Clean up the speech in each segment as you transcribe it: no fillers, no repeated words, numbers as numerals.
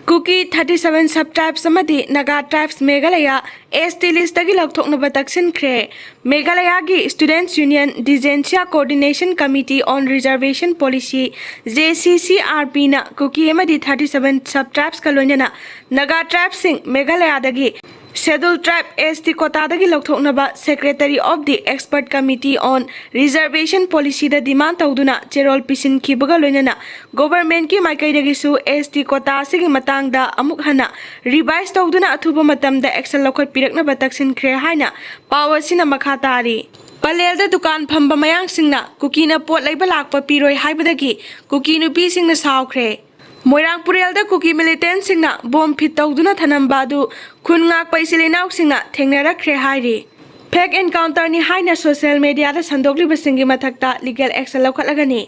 kuki 37 subtypes amadi naga tribes Meghalaya ST list tagi louthoknaba taksinkhre. Meghalaya gi Students Union Digentia Coordination Committee on Reservation Policy JCCRP na kuki amadi 37 subtypes kalonana naga tribes sing Meghalaya dagi Scheduled Tribe ST Kota dagi louthoknaba Secretary of the Expert Committee on Reservation Policy da demand tauduna cherol pisin khibaga loinana government ki maikai dagi su ST Kota sigi matang da amuk hana revise tauduna athuba matam da action lokhat pirakna bataksin khre haina power sina makha tari Palel da dukan phamba mayang singna kuki na pot laiba lakpa piroi haibadagi kuki nupi singna saukhre Moirang Purel da kuki militant singna bom fit tauduna thanamba du khun ngak paisilinauk singna thengnara khre hairi fake encounter ni haina social media da sandokli basingi mathakta legal action lokhatlagani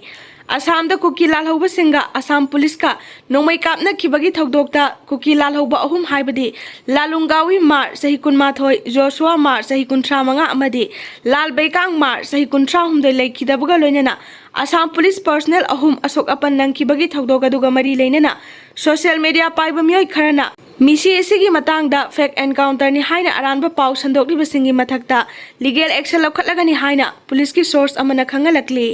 Assam da kuki lalhoba singa Assam police ka nongmai kapna khibagi thodokta kuki lalhoba ahum haibadi lalungawi mar sahi kunma thoi Joshua mar sahi kunthra manga amadi lal baikang mar sahi kunthra humdai leikhidabaga loinana Assam police personnel ahum asok apan nangkhibagi thodok aduga mari leinana social media paiba mioi kharana misi esigi matangda fake encounter ni haina aranba pau sandokli basingi mathakta legal action lokhatlagani haina police ki source amana khangalakli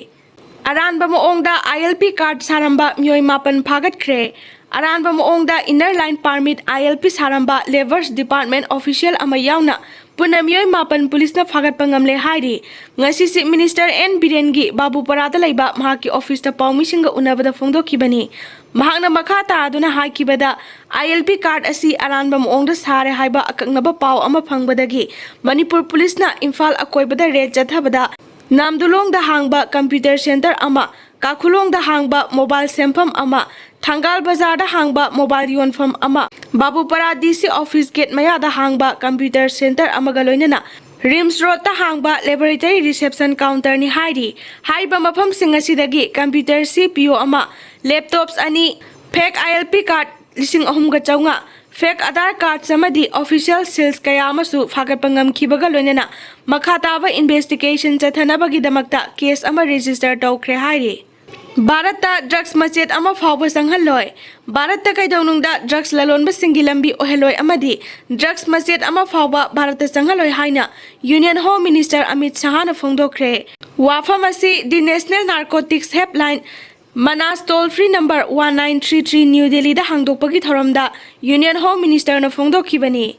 Aranba moongda ILP card saramba myoi mapan phagat khre Aranba moongda inner line permit ILP saramba Labours Department official ama yauna puna myoi mapan police na phagat pangamle hairi ngasi si minister N Birengi babu parada laiba mahaki office ta paumi singa unabada phongdokhibani mahakna makha ta aduna haikibada ILP card asi aranba moongda sare haiba akaknaba pau ama phangbadagi Manipur police na Imphal akoibada red jathabada Namdulong da hangba computer center ama Kakhulong da hangba mobile sempam ama Thangal Bazar da hangba mobile yonfam ama Babupara DC office gate maya da hangba computer center ama galoinana Rims Road da hangba laboratory reception counter ni hairi haiba mafam singasidagi computer CPU ama laptops ani fake ILP card lising ahum ga chawnga fake Aadhaar card samadi official sales kaya amasu phagat pangam khibaga loinana makha taba investigation chathanabagi damakta case ama register tawkhre hairi Bharat ta drugs machet ama afaoba changhnloi Bharat ta kaidawnungda drugs lalonba singi lambi oheloi amadi drugs machet ama afaoba Bharat ta changhnloi haina Union Home Minister Amit Shah na phongdokhre wafam asi the National Narcotics Helpline Manas toll free number 1933 New Delhi da hangdokpagi thoramda Union Home Minister na phongdokhibani